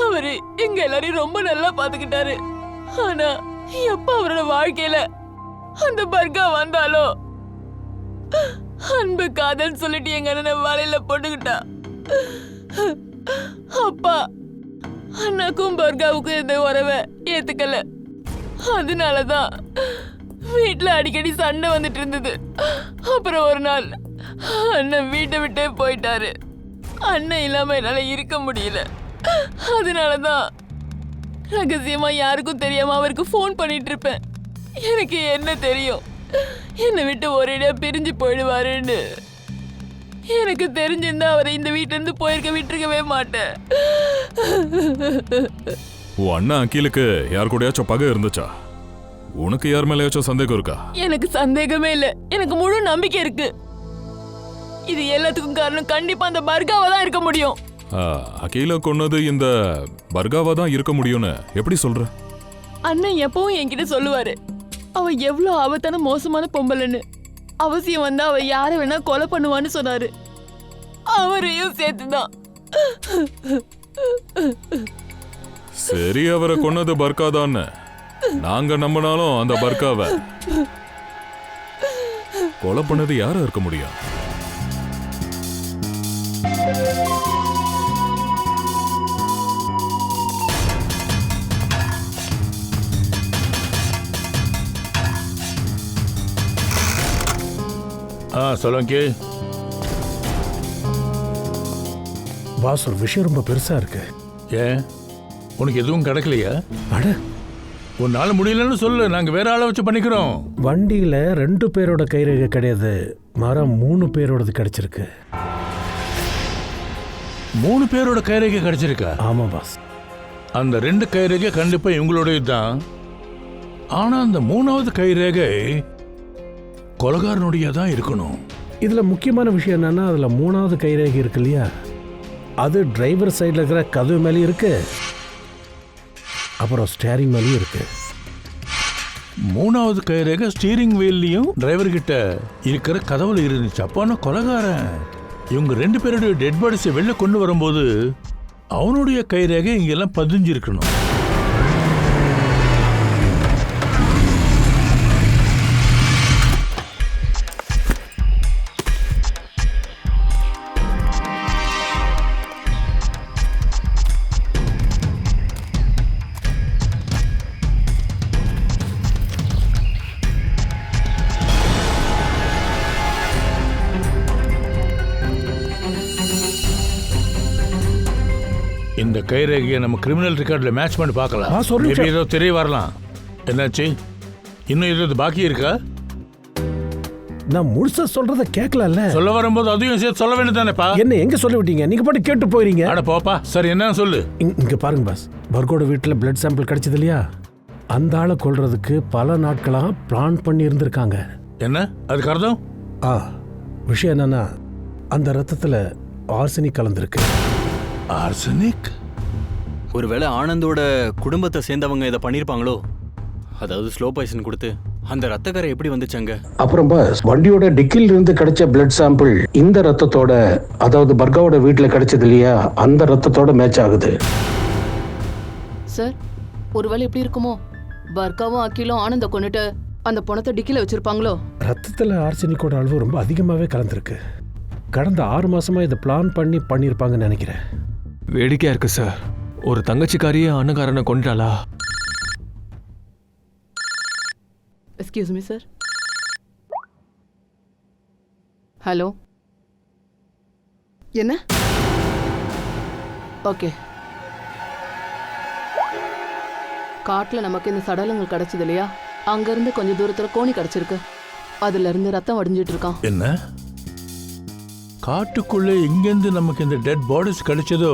Speaker 9: அவரு எங்க எல்லாரையும் ரொம்ப நல்லா பாத்துக்கிட்டாரு. ஆனா எப்ப அவரோட வாழ்க்கையில அந்த பர்கா வந்தாலோ, அன்பு காதல் சொல்லிட்டு எங்க அண்ணனை வலையில போட்டுக்கிட்டா. அப்பா அண்ணாக்கும் பர்காவுக்கும் இந்த உறவை ஏத்துக்கல. அதனாலதான் வீட்டுல அடிக்கடி சண்டை வந்துட்டு இருந்தது. அப்புறம் ஒரு நாள் அண்ணன் வீட்டை விட்டே போயிட்டாரு. அண்ணன் இல்லாம என்னால இருக்க முடியல. அதனாலதான் ரகசியமா யாருக்கும் தெரியாம அவருக்கு ஃபோன் பண்ணிட்டு இருப்பேன். எனக்கு என்ன தெரியும், என்னை விட்டு ஒரேடியா பிரிஞ்சு போயிடுவாருன்னு. எனக்கு தெரிஞ்சிருந்தா அவரை இந்த வீட்டுல இருந்து போயிருக்க விட்டுருக்கவே மாட்டேன்.
Speaker 3: உன் அண்ணன் அகிலுக்கு யார் கூடயாச்சும் பகை இருந்துச்சா? உனக்கு யார் மேலேயாச்சும் சந்தேகம் இருக்கா?
Speaker 9: எனக்கு சந்தேகமே இல்ல, எனக்கு முழு நம்பிக்கை இருக்கு. இது எல்லாத்துக்கும் காரணம் கண்டிப்பா அந்த பர்காவா தான் இருக்க முடியும்.
Speaker 3: அகில கொன்னது இந்த பர்காவா தான் இருக்க முடியும்னு எப்படி சொல்ற?
Speaker 9: அண்ணன் எப்பவும் என்கிட்ட சொல்லுவாரு, அவ எவ்வளவு ஆபத்தான மோசமான பொம்பளைன்னு. அவசியம் வந்தா அவ யார வேணா கொலை பண்ணுவான்னு சொன்னாரு. அவரையும் சேர்த்துதான்.
Speaker 3: சரி, அவரை கொன்னது பர்காதான்னு நாங்க நம்பினாலும் அந்த பர்காவை கொலை பண்ணது யாரா இருக்க முடியும்?
Speaker 11: சொல்லுங்க பாஸ். ஒரு விஷயம் ரொம்ப பெருசா இருக்கு. ஏன், உனக்கு எதுவும் கிடைக்கலையா? அட, உன்னால முடியலன்னு சொல்லு, நாங்க வேற ஆளை வச்சு பண்ணிக்கிறோம்.
Speaker 12: வண்டியில 2 பேரோட கைரேகை கிடையாது, மரம் 3 பேரோடது கிடைச்சிருக்கு.
Speaker 11: 3 பேரோட கைரேகை கிடைச்சிருக்கா?
Speaker 12: ஆமா பாஸ்.
Speaker 11: அந்த 2 கைரேகை கண்டிப்பா இவங்களுடைய தான். ஆனா அந்த 3வது கைரேகை கொலைகாரனுடைய தான் இருக்கணும்.
Speaker 12: இதுல முக்கியமான விஷயம் என்னன்னா, அதுல 3வது கைரேகை இருக்கு இல்லையா, அது டிரைவர் சைடுல இருக்கிற கதவு மேலேயும் இருக்கு, அப்புறம் ஸ்டேரிங் மேலேயும் இருக்கு.
Speaker 11: 3வது கைரேகை ஸ்டீரிங் வீல்லையும் டிரைவர் கிட்ட இருக்கிற கதவுல இருந்துச்சு. அப்பான கொலைகாரன் இவங்க 2 பேருடைய டெட் பாடிஸை வெளில கொண்டு வரும்போது அவனுடைய கைரேகை இங்கெல்லாம் பதிஞ்சிருக்கணும். இந்த கைரேகையை நம்ம கிரிமினல் ரெக்கார்டில் மேட்ச் பண்ணி பார்க்கலாம். மேபி ஏதோ தெரிய வரலாம். என்னாச்சு, இன்னும் ஏதாவது பாக்கி இருக்கா?
Speaker 12: நான் முழுசா சொல்றத கேட்கல.
Speaker 11: சொல்ல வரும்போது அதையும் சேர்த்து சொல்ல வேண்டியதானேப்பா.
Speaker 12: என்ன எங்க சொல்ல விட்டீங்க? நீங்க பாட்டு கேட்டு போறீங்க.
Speaker 11: அட போப்பா. சரி, என்ன சொல்லு.
Speaker 12: இங்க பாருங்க பாஸ், பர்கோட வீட்டுல பிளட் சாம்பிள் கிடைச்சது இல்லையா? அந்த ஆளை கொல்றதுக்கு பல நாட்களா பிளான் பண்ணி இருந்திருக்காங்க.
Speaker 11: என்ன அதுக்கு அர்த்தம்?
Speaker 12: விஷயம் என்னன்னா, அந்த ரத்தத்துல ஆர்சனிக் கலந்துருக்கு.
Speaker 11: ஆர்சனிக்?
Speaker 6: ஒருவேளை ஆனந்தோட குடும்பத்தை சேர்ந்தவங்க இதை பண்ணிருப்பாங்களோ? அதாவது ஸ்லோ பாய்சன் கொடுத்து அந்த ரத்தக்கரை எப்படி வந்துச்சாங்க?
Speaker 12: அப்புறம் பாஸ், வண்டியோட டிக்கில இருந்து கிடைச்ச பிளட் சாம்பிள் இந்த ரத்தத்தோட, அதாவது பர்காவோட வீட்டுல கிடைச்சது இல்லையா, அந்த ரத்தத்தோட மேட்ச் ஆகுது.
Speaker 5: சார், ஒருவேளை எப்படி இருக்குமோ? பர்காவும் அகிலும் ஆனந்த கொண்டுட்டு அந்த பணத்தை டிக்கில வச்சிருப்பாங்களோ?
Speaker 12: ரத்தத்துல ஆர்சனிக்கோட அளவு ரொம்ப அதிகமாவே கலந்துருக்கு. கடந்த 6 மாசமா இதை பிளான் பண்ணிருப்பாங்கன்னு நினைக்கிறேன்.
Speaker 2: வேடிக்கையா இருக்கு சார். ஒரு தங்கச்சிக்காரியே அண்ணகாரனை கொண்டாளா?
Speaker 5: Excuse me sir. ஹலோ, என்ன? ஓகே, காட்டுல நமக்கு இந்த சடலங்கள் கிடைச்சது இல்லையா, அங்கிருந்து கொஞ்சம் தூரத்துல கோணி கிடைச்சிருக்கு. அதுல இருந்து ரத்தம் வடிஞ்சிட்டு இருக்கான்.
Speaker 11: என்ன காட்டுக்குள்ள எங்கேருந்து நமக்கு இந்த டெட் பாடிஸ் கிடைச்சதோ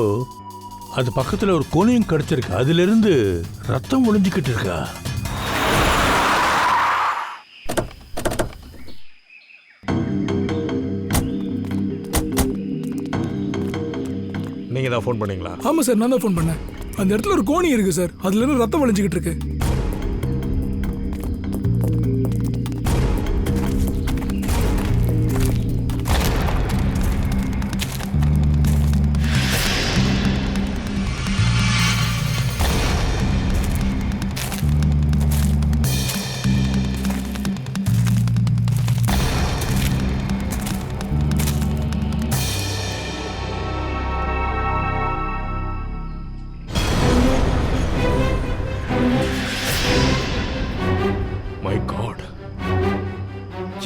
Speaker 11: அது பக்கத்துல ஒரு கோணியும் கிடைச்சிருக்கு. அதுல இருந்து ரத்தம் ஒளிஞ்சுக்கிட்டு இருக்கா?
Speaker 7: நீங்க தான் ஃபோன் பண்ணீங்களா?
Speaker 10: ஆமா சார், நான் தான் ஃபோன் பண்ணேன். அந்த இடத்துல ஒரு கோணி இருக்கு சார், அதுல இருந்து ரத்தம் வழிஞ்சுக்கிட்டு இருக்கு.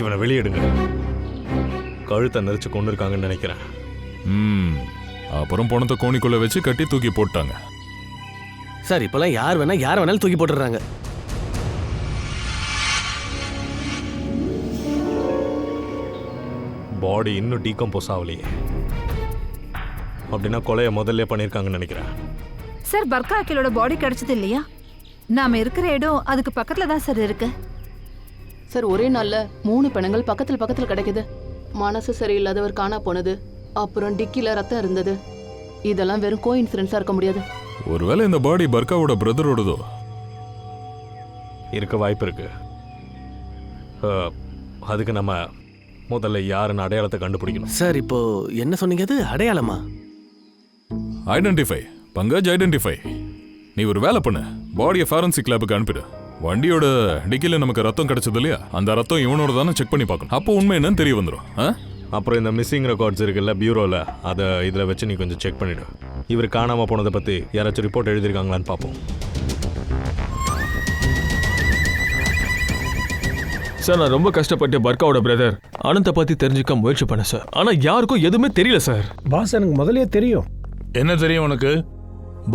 Speaker 7: இவனை வெளியிடுங்க. கழுத்தை நெரிச்சு கொண்டு இருக்காங்கன்னு நினைக்கிறேன்.
Speaker 3: அப்புறம் பணத்தை கோணிக்குள்ள வச்சு கட்டி தூக்கி போட்டாங்க.
Speaker 7: சார், இப்பெல்லாம் யார் வேணாலும் தூக்கி போட்டுறாங்க. பாடி இன்னும் டீகம்போஸ் ஆகலையே. அப்படின்னா கொலையை முதல்ல பண்ணியிருக்காங்கன்னு நினைக்கிறேன்.
Speaker 8: சார், பர்கா அகிலோட பாடி கிடைச்சது இல்லையா? நாம இருக்கிற இடம் அதுக்கு பக்கத்துல தான் சார் இருக்கு.
Speaker 5: சார், ஒரே நாள்ல 3 பிணங்கள் பக்கத்துல கிடைக்குது. மனசு சரியில்லாதவர் காணா போனது, அப்புறம் டிக்கில ரத்தம் இருந்தது. இதெல்லாம் வெறும் கோ இன்சிடென்ட்ஸா இருக்க முடியாது.
Speaker 3: ஒருவேளை இந்த பாடி பர்காவோட பிரதரோடதோ
Speaker 7: இருக்க வாய்ப்பு இருக்கு. அதுக்கு நம்ம முதல்ல யாருன்னு அடையாளத்தை கண்டுபிடிக்கணும்.
Speaker 13: சார், இப்போ என்ன சொன்னீங்க? அது அடையாளமா?
Speaker 3: Identify Pankaj, identify. நீ ஒரு வேலை பண்ணு, பாடியை ஃபாரன்சிக் லேபுக்கு அனுப்பிடு. வண்டியோட டிக்கில நமக்கு ரத்தம் கிடைச்சது இல்லையா, அந்த ரத்தம் இவனோட தானே செக் பண்ணி பார்க்கணும். அப்போ உண்மை என்னன்னு தெரிய வந்துடும்.
Speaker 7: அப்புறம் இந்த மிஸ்ஸிங் ரெக்கார்ட்ஸ் இருக்குல்ல பியூரோவில், அதை இதில் வச்சு நீ கொஞ்சம் செக் பண்ணிவிடு. இவர் காணாமல் போனதை பற்றி யாராச்சும் ரிப்போர்ட் எழுதியிருக்காங்களான்னு பார்ப்போம்.
Speaker 2: சார், நான் ரொம்ப கஷ்டப்பட்டு பர்காவோட பிரதர் ஆனந்தை பற்றி தெரிஞ்சுக்க முயற்சி பண்ணேன் சார். ஆனால் யாருக்கும் எதுவுமே தெரியல சார்.
Speaker 12: பாஸ், எனக்கு முதலே தெரியும்.
Speaker 11: என்ன தெரியும் உனக்கு?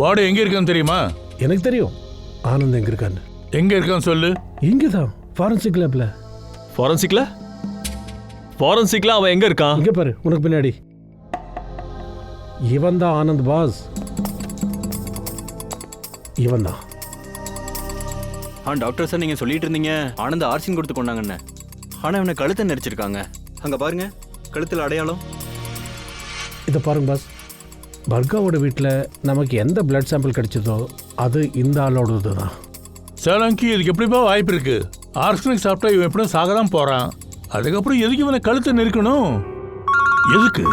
Speaker 11: பாடி எங்கே இருக்கான்னு தெரியுமா?
Speaker 12: எனக்கு தெரியும் ஆனந்த் எங்க இருக்கான்னு.
Speaker 11: எங்க இருக்கான்னு சொல்லு.
Speaker 12: இங்கதான் ஃபாரன்சிக் லேப்ல.
Speaker 2: ஃபாரன்சிக்ல அவன் எங்க இருக்கான்?
Speaker 12: இங்க பாரு, உனக்கு பின்னாடி. இவன் தான் ஆனந்த் பாஸ். இவன் தான்.
Speaker 6: டாக்டர் சார், நீங்க சொல்லிட்டு இருந்தீங்க ஆனந்த் ஆர்சின் கொடுத்து கொண்டாங்கன்னு. ஆனா இவனை கழுத்தை நெரிச்சிருக்காங்க. அங்க பாருங்க, கழுத்துல அடையாளம்.
Speaker 12: இதை பாருங்க பாஸ், பர்காவோட வீட்டில் நமக்கு எந்த பிளட் சாம்பிள் கிடைச்சதோ அது இந்த ஆளோடது தான்.
Speaker 11: சேலங்கி, இதுக்கு எப்படிப்பா வாய்ப்பு இருக்கு? ஆர்சனிக் சாப்பிட்டா இவன் எப்படியும் சாக தான் போறான். அதுக்கப்புறம் எதுக்கு இவனை கழுத்தை நெருக்கணும்? எதுக்கு?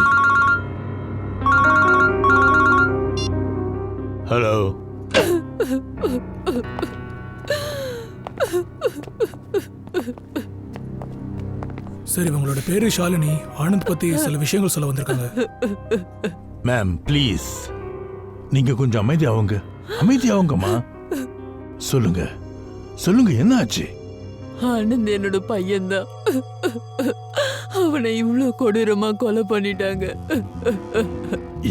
Speaker 11: ஹலோ,
Speaker 10: சரி, உங்களோட பேரு ஷாலினி. ஆனந்த் பத்தி சில விஷயங்கள் சொல்ல வந்திருக்காங்க.
Speaker 11: மேம் ப்ளீஸ், நீங்க கொஞ்சம் அமைதியாவுங்கம்மா. சொல்லுங்க, என்ன ஆச்சு?
Speaker 9: ஆனந்த் என்னோட பையன்தான். அவனை இவ்வளவு கொடூரமா கொலை பண்ணிட்டாங்க.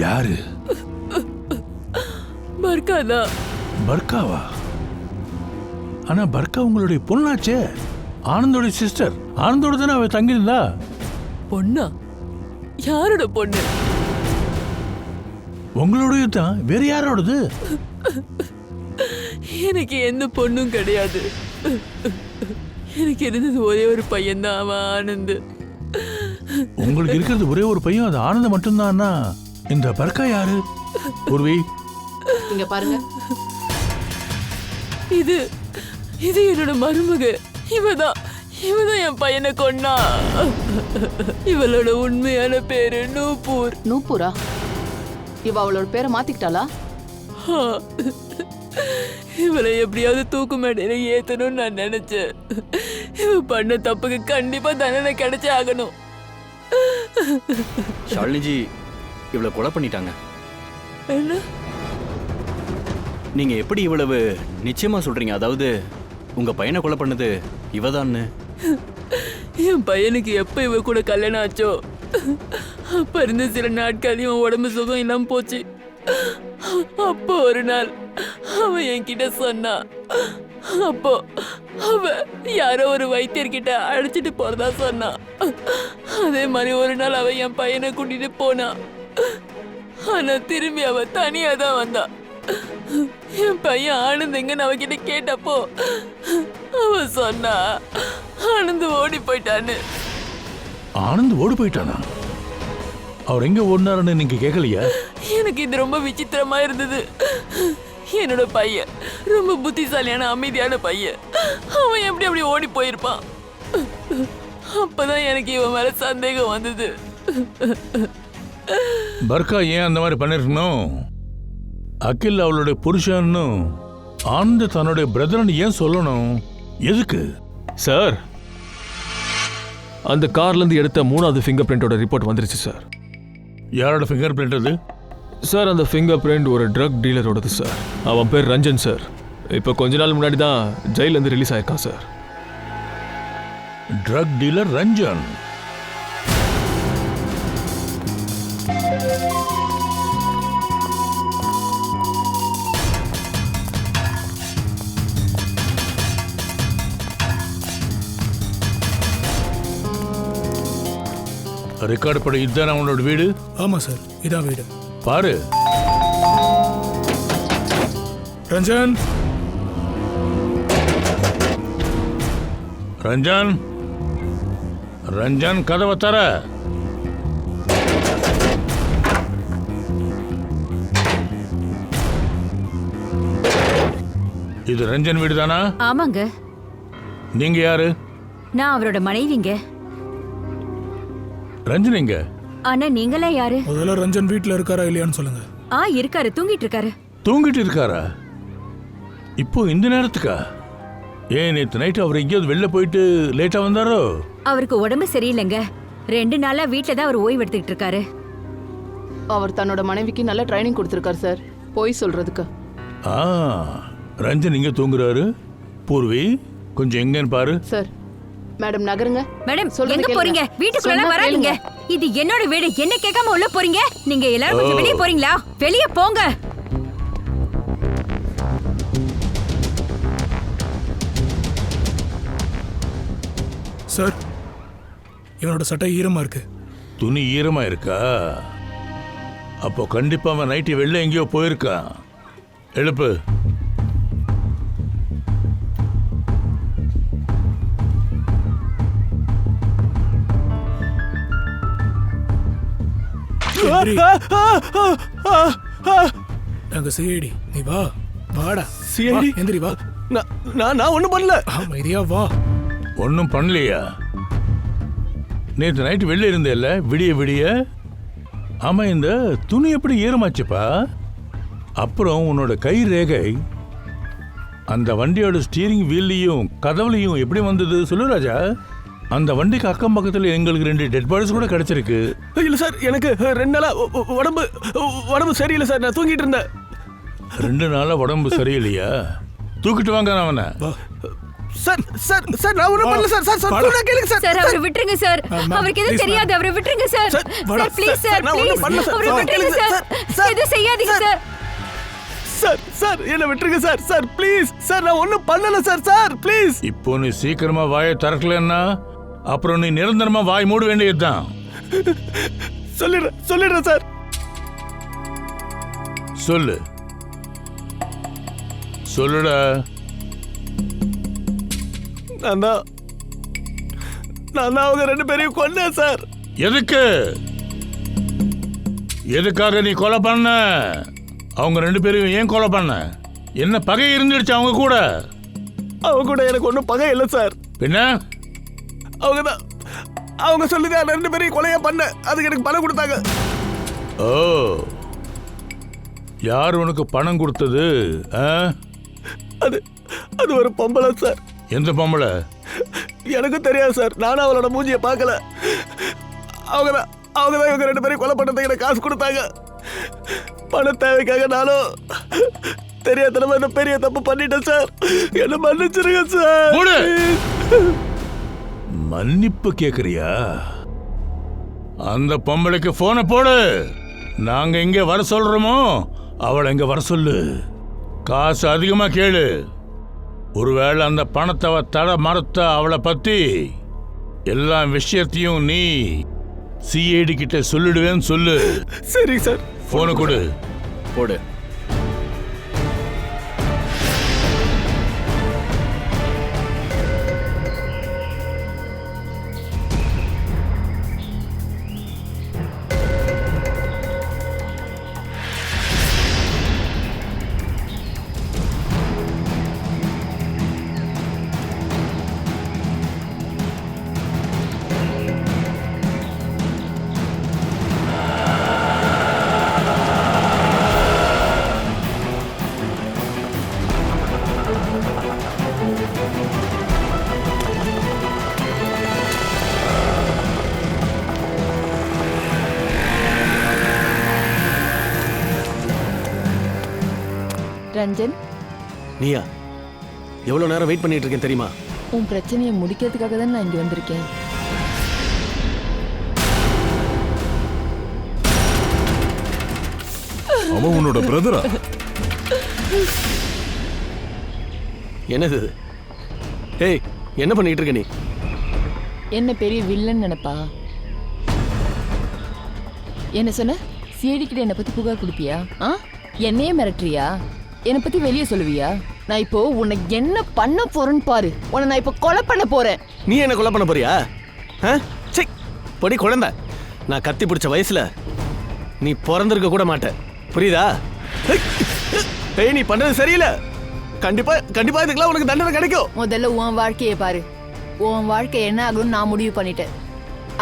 Speaker 11: யாரு?
Speaker 9: பர்கா தான்.
Speaker 11: பர்காவா? ஆனா பர்கா உங்களுடைய பொண்ணாச்சே, ஆனந்தோட சிஸ்டர். ஆனந்தோட தானே அவ தங்கியிருந்தா.
Speaker 9: பொண்ணா? யாரோட பொண்ணு?
Speaker 11: உங்களுடைய தான், வேற யாரோடது?
Speaker 9: எனக்கு எந்த பொண்ணும் கிடையாது. எனக்கு இருந்தது ஒரே ஒரு பையன் தான், அவன் ஆனந்த்.
Speaker 11: உங்களுக்கு இருக்கிறது ஒரே ஒரு பையன், அது ஆனந்த் மட்டும்தான்னா இந்த பர்கா யாரு? பூர்வி,
Speaker 5: இங்க பாருங்க.
Speaker 9: இது இது என்னோட மருமக. இவதான் என் பையனை கொன்னா. இவளோட உண்மையான பேரு நூபூர்.
Speaker 5: நூபூரா? இவ அவளோட பேரை மாத்திக்கிட்டாளா?
Speaker 9: இவளை எப்படியாவது தூக்கு மேடையில ஏத்தணும்னு நான் நினைச்சேன். இவ பண்ண தப்புக்கு கண்டிப்பா தண்டனை கிடைச்சே ஆகணும்.
Speaker 6: ஷாலினிஜி இவளை கொலை பண்ணிட்டாங்க.
Speaker 9: என்ன?
Speaker 6: நீங்க எப்படி இவ்வளவு நிச்சயமா சொல்றீங்க? அதாவது உங்க பையனை கொலை பண்ணது இவதான்னு?
Speaker 9: என் பையனுக்கு எப்ப இவ கூட கல்யாணம் ஆச்சோ அப்ப இருந்து சில நாட்களையும் உடம்பு சுகம் இல்லாம போச்சு. அப்போ ஒரு நாள் அவன் என்கிட்ட சொன்னா. அப்போ அவ யாரோ ஒரு வைத்தியர்கிட்ட அழைச்சிட்டு போறதா சொன்னா. அதே மாதிரி ஒரு நாள் அவ என் பையனை கூட்டிட்டு போனா. ஆனா திரும்பி அவ தனியா தான் வந்தா. என் பையன் ஆனந்த் எங்கன்னு அவகிட்ட கேட்டப்போ அவ சொன்னா ஆனந்த் ஓடி போயிட்டான்னு.
Speaker 11: ஆனந்த் ஓடி போயிட்டானா? அவர் எங்க ஓடினாருன்னு நீங்க கேட்கலையா?
Speaker 9: எனக்கு இது ரொம்ப விசித்திரமா இருந்தது. என்னோட பையன் ரொம்ப புத்திசாலியான அமைதியான பையன். அவன் எப்படி அப்படி ஓடி போயிருப்பான்? அப்பதான் எனக்கு இவன் மேல சந்தேகம் வந்தது.
Speaker 11: பர்கா ஏன் அந்த மாதிரி பண்ணிருக்கணும்? அகில் அவளுடைய புருஷன்னு ஆனந்த் தன்னுடைய பிரதர்னு ஏன் சொல்லணும்? எதுக்கு?
Speaker 2: சார், அந்த கார்ல இருந்து எடுத்த 3வது ஃபிங்கர் பிரிண்டோட ரிப்போர்ட் வந்துருச்சு சார்.
Speaker 11: யாரோட ஃபிங்கர் பிரிண்ட் அது?
Speaker 2: சார், அந்த ஃபிங்கர் பிரிண்ட் ஒரு ட்ரக் டீலரோடது சார். அவன் பேர் ரஞ்சன் சார். இப்போ கொஞ்ச நாள் முன்னாடி தான் ஜெயில இருந்து ரிலீஸ் ஆயிருக்கான் sir.
Speaker 11: Drug dealer Ranjan? Record படி இதுதான் அவனோட வீடு?
Speaker 10: ஆமா சார், இதான் வீடு.
Speaker 11: பாரு
Speaker 10: ரஞ்சன்.
Speaker 11: ரஞ்சன், ரஞ்சன் கதவை தர. இது ரஞ்சன் வீடு தானா?
Speaker 1: ஆமாங்க.
Speaker 11: நீங்க யாரு?
Speaker 1: நான் அவரோட மனைவிங்க.
Speaker 11: ரஞ்சன் எங்க?
Speaker 1: ஆனா நீங்களே யாரு?
Speaker 10: முதல்ல ரஞ்சன் வீட்ல இருக்காரா இல்லையான்னு சொல்லுங்க.
Speaker 1: இருக்காரு, தூங்கிட்டு இருக்காரு.
Speaker 11: தூங்கிட்டு இருக்காரா? இப்போ இந்த நேரத்துக்கா? ஏன் நேற்று நைட்டு அவர் எங்கேயாவது வெளில போயிட்டு லேட்டா வந்தாரோ?
Speaker 1: அவருக்கு உடம்பு சரியில்லைங்க. 2 நாளா வீட்ல தான் அவர் ஓய்வு எடுத்துக்கிட்டு இருக்காரு.
Speaker 5: அவர் தன்னோட மனைவிக்கு நல்ல ட்ரைனிங் கொடுத்திருக்காரு சார், போய் சொல்றதுக்கு.
Speaker 11: ரஞ்சன் இங்க தூங்குறாரு. பூர்வி, கொஞ்சம் எங்கன்னு பாரு.
Speaker 5: Sir, madam நகருங்க.
Speaker 1: மேடம், எங்க போறீங்க? வீட்டுக்குள்ள வராதீங்க. இது என்னோட வீடு. என்ன கேட்காம உள்ள போறீங்க? நீங்க எல்லாரும் கொஞ்சம் வெளிய போறீங்களா? வெளிய போங்க.
Speaker 10: சார், இவனோட சட்டை ஈரமா இருக்கு.
Speaker 11: துணி ஈரமா இருக்கா? அப்போ கண்டிப்பா அவன் நைட்டு வெளில எங்கேயோ போயிருக்கான். எழுப்பு.
Speaker 10: நாங்க சிஐடி. நீ வா, வாடா.
Speaker 2: சிஐடி?
Speaker 10: எந்திரி வா.
Speaker 2: நான் ஒண்ணும் பண்ணல.
Speaker 10: அமைதியா வா.
Speaker 11: ஒன்னும் பண்ணலையா? நேற்று நைட்டு வெளில இருந்தேல்ல, விடிய விடிய. ஆமா, இந்த துணி எப்படி ஈரமாச்சுப்பா? அப்புறம் உன்னோட கை ரேகை அந்த வண்டியோட ஸ்டீரிங் வீல்லையும் கதவுலையும் எப்படி வந்தது சொல்லு ராஜா. அந்த வண்டிக்கு அக்கம் பக்கத்தில் எங்களுக்கு 2 டெட் பாடிஸ் கூட கிடைச்சிருக்கு.
Speaker 2: இல்ல சார், எனக்கு 2 நாளா உடம்பு சரியில்லை சார். நான் தூங்கிட்டு இருந்தேன்.
Speaker 11: 2 நாளா உடம்பு சரியில்லையா? தூக்கிட்டு வாங்க அவனை.
Speaker 2: சார் சார் சார், நான் ஒண்ணும் பண்ணல சார். சார் சொல்லுங்க, கேளுங்க சார்.
Speaker 1: சார், அவரை விட்டுருங்க சார். அவருக்கு எதுவும் தெரியாது. அவரை விட்டுருங்க sir. Sir please sir, please அவரை விட்டுருங்க சார். எதுவும் செய்யாதீங்க சார்.
Speaker 7: சார் சார் என்ன விட்டுருங்க சார் சார் ப்ளீஸ் சார் நான் ஒன்றும் பண்ணல சார் சார் ப்ளீஸ்.
Speaker 11: இப்போ நீ சீக்கிரமா வாயை திறக்கலன்னா அப்புறம் நீ நிரந்தரமா வாய் மூட வேண்டியதுதான்.
Speaker 7: சொல்லிடுறேன் சார்.
Speaker 11: சொல்லுடா.
Speaker 7: நான் தான் அவங்க 2 பேரையும் கொன்னேன் சார்.
Speaker 11: எதுக்காக நீ கொலை பண்ண? அவங்க 2 பேரையும் ஏன் கொலை பண்ண? என்ன பகை இருந்துடுச்சு அவங்க கூட?
Speaker 7: அவங்க கூட எனக்கு ஒன்றும் பகை இல்லை சார்.
Speaker 11: பின்ன
Speaker 7: அவங்க சொல்லிதான் 2 பேரையும் கொலையா பண்ண. அதுக்கு எனக்கு பணம் கொடுத்தாங்க.
Speaker 11: ஓ, யார் உனக்கு பணம் கொடுத்தது?
Speaker 7: அது ஒரு பொம்பளை சார்.
Speaker 11: எந்த பொம்பளை?
Speaker 7: எனக்கும் தெரியாது சார். நானும் அவளோட மூஞ்சியை பார்க்கல. அவங்க தான் இவங்க 2 பேரையும் கொலை பண்ணதுக்கு எனக்கு காசு கொடுத்தாங்க. பண தேவைக்காக நானும் தெரியாதனமா இந்த பெரிய தப்பு பண்ணிட்டேன் சார். என்ன மன்னிச்சிருங்க சார்.
Speaker 11: மன்னிப்பு கேக்குறியா? அந்த பொம்பளைக்கு போனை போடு. நாங்க இங்க வர சொல்றோமோ அவளை இங்க வர சொல்லு. காசு அதிகமா கேளு. ஒருவேளை அந்த பணத்தை தட மறுத்த அவளை பத்தி எல்லா விஷயத்தையும் நீ சிஐடி கிட்ட சொல்லிடுவேன்னு சொல்லு.
Speaker 7: சரி சார்.
Speaker 11: போனை கொடு.
Speaker 6: போடு.
Speaker 9: ரஞ்சன்,
Speaker 13: நீயா எவ்வளவு நேரம் வெயிட் பண்ணிட்டு இருக்கேன் தெரியுமா?
Speaker 9: உன் பிரச்சனையை முடிக்கிறதுக்காக தான் நான் இங்க வந்திருக்கேன்.
Speaker 3: அவன் உன்னோட பிரதரா?
Speaker 13: என்னது? ஏய், என்ன பண்ணிட்டு இருக்க நீ?
Speaker 9: என்ன பெரிய வில்லன் நினைப்பா? என்ன சொன்ன? சிஐடி கிட்ட என்னை பத்தி புகார் கொடுப்பியா? என்னையே மிரட்டுறியா? என்னை பத்தி வெளியே சொல்லுவியா? நான் இப்போ உன்னை என்ன பண்ண போறேன்னு பாரு. உன்னை நான் இப்போ கொலை பண்ண போறேன்.
Speaker 13: நீ என்ன கொலை பண்ண போறியா? பொடி குழந்தை. நான் கத்தி பிடிச்ச வயசுல நீ பிறந்திருக்க கூட மாட்ட. புரியுதா? ஏய், நீ பண்றது சரியில்லை. கண்டிப்பா இதுக்கெல்லாம் உனக்கு தண்டனை கிடைக்கும்.
Speaker 9: முதல்ல உன் வாழ்க்கையை பாரு. உன் வாழ்க்கை என்ன ஆகும்னு நான் முடிவு பண்ணிட்டேன்.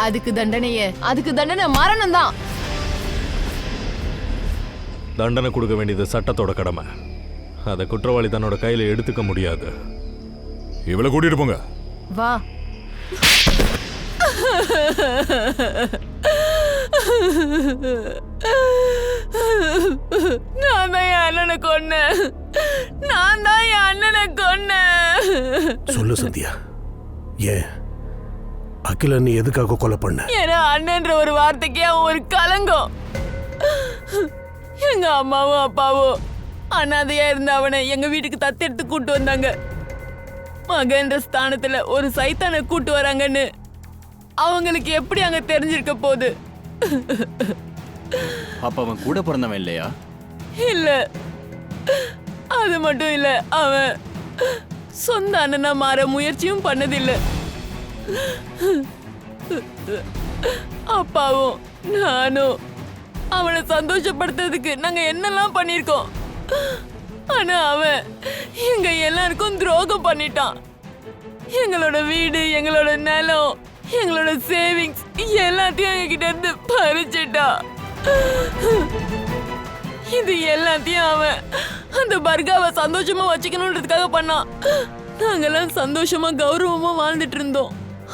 Speaker 9: அதுக்கு தண்டனை மரணம் தான்.
Speaker 14: தண்டனை கொடுக்க வேண்டியது சட்டத்தோட கடமை. அதை குற்றவாளி தன்னோட கையில எடுத்துக்க முடியாது.
Speaker 3: இவளை கூட்டிட்டு போங்க.
Speaker 9: வா. நான் தான் என் அண்ணனை கொன்னேன்.
Speaker 12: சொல்லு சந்தியா, ஏன் அகில நீ எதுக்காக கொலை பண்ண?
Speaker 9: ஏன்னா அண்ணன்ற ஒரு வார்த்தைக்கு அவன் ஒரு கலங்கம். எங்க அம்மாவும் அப்பாவும் அனாதையா இருந்த அவனை எங்க வீட்டுக்கு தத்தெடுத்து கூட்டு வந்தாங்க. மகன்ற ஸ்தானத்துல ஒரு சைத்தானை கூட்டு வராங்கன்னு அவங்களுக்கு எப்படி அங்க தெரிஞ்சிருக்க போகுது?
Speaker 6: அப்ப அவன் கூட பிறந்தவன் இல்லையா?
Speaker 9: இல்ல, அது மட்டும் இல்ல, அவன் சொந்த அண்ணனா மாற முயற்சியும் பண்ணதில்லை. அப்பாவும் நானும் அவனை சந்தோஷப்படுத்துறதுக்கு நாங்க என்னெல்லாம் பண்ணிருக்கோம். ஆனா அவன் எங்க எல்லாருக்கும் துரோகம் பண்ணிட்டான். எங்களோட வீடு, எங்களோட நிலம், எங்களோட சேவிங்ஸ் எல்லாத்தையும் எங்ககிட்ட இருந்து பறிச்சிட்டான். இது எல்லாத்தையும் அவன் அந்த பர்காவை சந்தோஷமா வச்சுக்கணுன்றதுக்காக பண்ணான். நாங்கெல்லாம் சந்தோஷமா கௌரவமா வாழ்ந்துட்டு இருந்தோம்.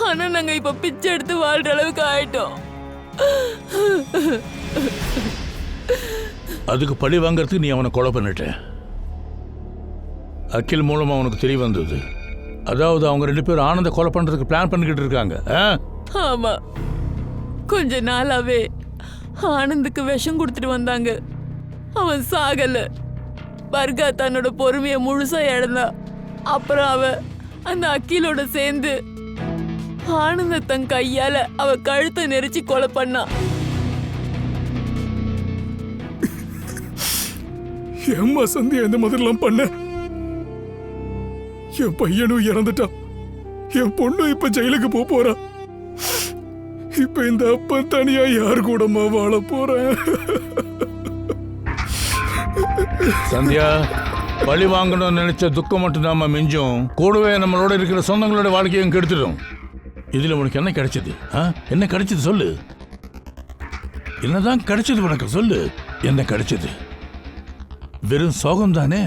Speaker 9: ஆனா நாங்க இப்ப பிச்சை எடுத்து வாழ்ற அளவுக்கு ஆயிட்டோம்.
Speaker 11: அதுக்கு பழி வாங்கறதுக்கு நீ அவனை கொலை பண்ணிட்ட. அகில் மூலமா அவனுக்கு தெரிய வந்தது. அதாவது அவங்க 2 பேரும் ஆனந்த கொலை பண்றதுக்கு பிளான் பண்ணிக்கிட்டு இருக்காங்க.
Speaker 9: ஆமா, கொஞ்ச நாளாவே ஆனந்துக்கு விஷம் கொடுத்துட்டு வந்தாங்க. அவன் சாகல. பர்கா தன்னோட பொறுமையை முழுசா இழந்தா. அப்புறம் அவ அந்த அக்கீலோட சேர்ந்து ஆனந்த தன் கையால அவ கழுத்தை நெரிச்சு கொலை பண்ணா.
Speaker 10: ஏம்மா சந்தியா இந்த மாதிரிலாம் பண்ண? என் பையனும் இறந்துட்டான், என் பொண்ணும் இப்ப ஜெயிலுக்கு போறா. இப்ப இந்த அப்ப தனியா யார் கூடமா வாழ போறேன்?
Speaker 11: சந்தியா, பழி வாங்கணும்னு நினைச்ச துக்கம் மட்டும் நாம மிஞ்சும், கூடவே நம்மளோட இருக்கிற சொந்தங்களோட வாழ்க்கையும் கெடுத்துடும். இதுல உனக்கு என்ன கிடைச்சது? என்ன கிடைச்சது சொல்லு. என்னதான் கிடைச்சது உனக்கு சொல்லு. என்ன கிடைச்சது? வெறும் சோகம் தானே.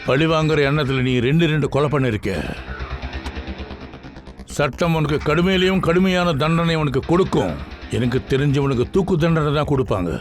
Speaker 11: பழி வாங்குற எண்ணத்துல நீ 2 கொலை பண்ணிருக்க. சட்டம் உனக்கு கடுமையிலையும் கடுமையான தண்டனை உனக்கு கொடுக்கும். எனக்கு தெரிஞ்சவனுக்கு தூக்கு தண்டனை தான் கொடுப்பாங்க.